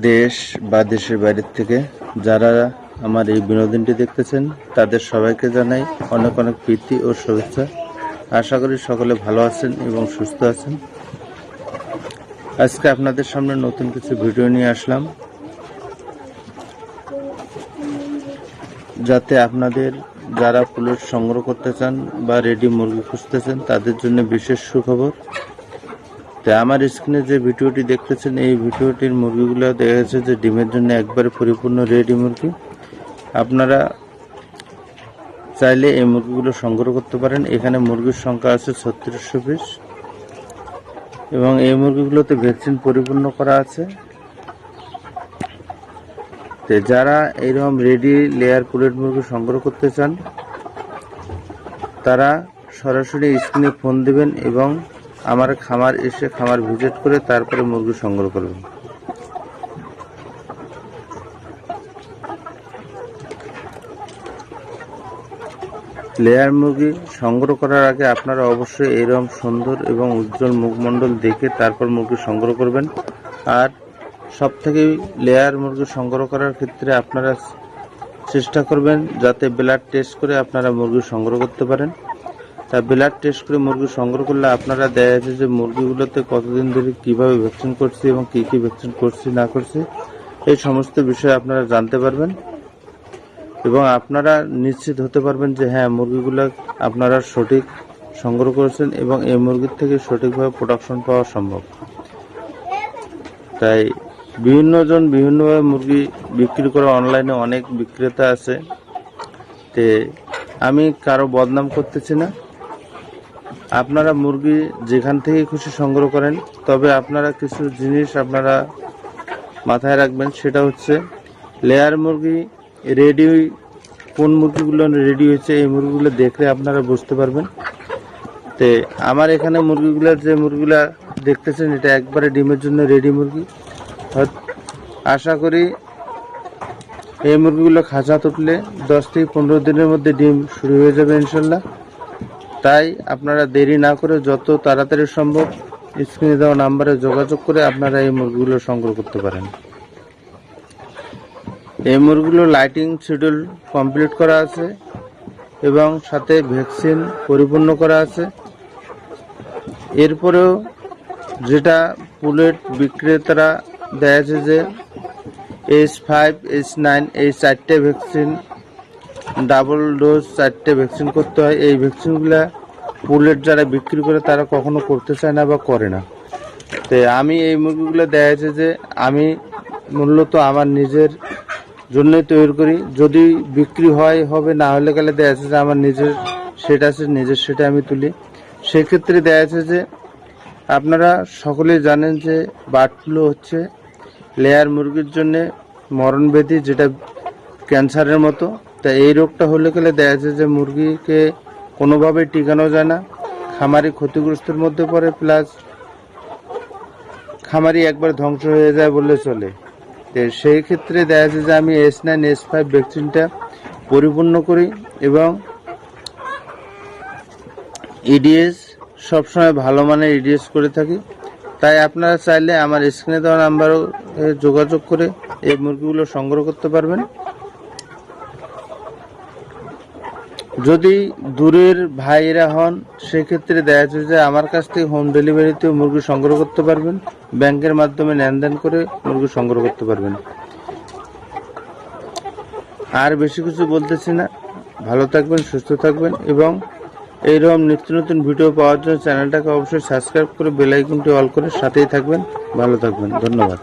দেশ বা দেশের বাইরের থেকে যারা আমার এই বিনোদনটি দেখতেছেন তাদের সবাইকে জানাই অনেক অনেক প্রীতি ও শুভেচ্ছা। আশা করি সকলে ভালো আছেন এবং সুস্থ আছেন। আজকে আপনাদের সামনে নতুন কিছু ভিডিও নিয়ে আসলাম, যাতে আপনাদের যারা পুলেট সংগ্রহ করতে চান বা রেডি মুরগি খুঁজতেছেন তাদের জন্য বিশেষ সুখবর। তাই আমার স্ক্রিনে যে ভিডিওটি দেখতেছেন এই ভিডিওটির মুরগিগুলো দেখা যাচ্ছে যে ডিমের জন্য একবারে পরিপূর্ণ রেডি মুরগি। আপনারা চাইলে এই মুরগিগুলো সংগ্রহ করতে পারেন। এখানে মুরগির সংখ্যা আছে 3600 পিস এবং এই মুরগিগুলোতে ভ্যাকসিন পরিপূর্ণ করা আছে। তো যারা এইরকম রেডি লেয়ার পুলেট মুরগি সংগ্রহ করতে চান তারা সরাসরি স্ক্রিনে ফোন দিবেন এবং আমার খামার এসে খামার ভিজিট করে তারপরে মুরগি সংগ্রহ করবেন। লেয়ার মুরগি সংগ্রহ করার আগে আপনারা অবশ্যই এরকম সুন্দর এবং উজ্জ্বল মুখমণ্ডল দেখে তারপর মুরগি সংগ্রহ করবেন। আর সব থেকে লেয়ার মুরগি সংগ্রহ করার ক্ষেত্রে আপনারা চেষ্টা করবেন যাতে ব্লাড টেস্ট করে আপনারা মুরগি সংগ্রহ করতে পারেন। তা ব্লাড টেস্ট করে মুরগি সংগ্রহ করলে আপনারা দেখা যাচ্ছে যে মুরগিগুলোতে কতদিন ধরে কিভাবে ভ্যাকসিন করছি এবং কি কি ভ্যাকসিন করছি না করছি এই সমস্ত বিষয় আপনারা জানতে পারবেন এবং আপনারা নিশ্চিত হতে পারবেন যে হ্যাঁ মুরগিগুলো আপনারা সঠিক সংগ্রহ করেছেন এবং এই মুরগির থেকে সঠিকভাবে প্রোডাকশন পাওয়া সম্ভব। তাই বিভিন্নজন বিভিন্নভাবে মুরগি বিক্রি করা অনলাইনে অনেক বিক্রেতা আছে। তে আমি কারো বদনাম করতেছি না, আপনারা মুরগি যেখান থেকে খুশি সংগ্রহ করেন, তবে আপনারা কিছু জিনিস আপনারা মাথায় রাখবেন। সেটা হচ্ছে লেয়ার মুরগি রেডি, কোন মুরগিগুলো রেডি হয়েছে এই মুরগিগুলো দেখলে আপনারা বুঝতে পারবেন। তে আমার এখানে মুরগিগুলো যে মুরগিগুলা দেখতেছেন এটা একবারে ডিমের জন্য রেডি মুরগি। আশা করি এই মুরগিগুলো খাঁচা তুললে 10 থেকে 15 দিনের মধ্যে ডিম শুরু হয়ে যাবে ইনশাল্লাহ। তাই আপনারা দেরি না করে যত তাড়াতাড়ি সম্ভব স্ক্রিনে দেওয়া নাম্বারে যোগাযোগ করে আপনারা এই মুরগিগুলো সংগ্রহ করতে পারেন। এই মুরগিগুলো লাইটিং শিডিউল কমপ্লিট করা আছে এবং সাথে ভ্যাকসিন পরিপূর্ণ করা আছে। এরপরেও যেটা পুলেট বিক্রেতারা দেখা যাচ্ছে যে H5 H9 এই 4টে ভ্যাকসিন ডাবল ডোজ 4টে ভ্যাকসিন করতে হয়। এই ভ্যাকসিনগুলো পুলেট যারা বিক্রি করে তারা কখনো করতে চায় না বা করে না। তো আমি এই মুরগিগুলো দেখা যাচ্ছে যে আমি মূলত আমার নিজের জন্যই তৈরি করি। যদি বিক্রি হয় হবে, না হলে গেলে দেখা যাচ্ছে যে আমার নিজের সেট আছে, নিজের সেটা আমি তুলি। সেক্ষেত্রে দেখা যাচ্ছে যে আপনারা সকলেই জানেন যে বার্ড ফ্লু হচ্ছে লেয়ার মুরগির জন্যে মরণব্যাধি, যেটা ক্যান্সারের মতো। তা এই রোগটা হলে গেলে দেখা যাচ্ছে যে মুরগিকে কোনোভাবেই টিকানো যায় না, খামারি ক্ষতিগ্রস্তের মধ্যে পড়ে, প্লাস খামারি একবার ধ্বংস হয়ে যায় বললে চলে। তো সেই ক্ষেত্রে দেখা যাচ্ছে যে আমি H9 H5 ভ্যাকসিনটা পরিপূর্ণ করি এবং ইডিএস সবসময় ভালো মানের ইডিএস করে থাকি। তাই আপনারা চাইলে আমার স্ক্রিনে দেওয়া নাম্বারও যোগাযোগ করে এই মুরগিগুলো সংগ্রহ করতে পারবেন। যদি দূরের ভাইয়েরা হন সেক্ষেত্রে দেখা যাচ্ছে যে আমার কাছ থেকে হোম ডেলিভারিতেও মুরগি সংগ্রহ করতে পারবেন, ব্যাংকের মাধ্যমে লেনদেন করে মুরগি সংগ্রহ করতে পারবেন। আর বেশি কিছু বলতেছি না, ভালো থাকবেন, সুস্থ থাকবেন এবং এইরকম নিত্য নতুন ভিডিও পাওয়ার জন্য চ্যানেলটাকে অবশ্যই সাবস্ক্রাইব করে বেল আইকনটি অল করে সাথেই থাকবেন। ভালো থাকবেন, ধন্যবাদ।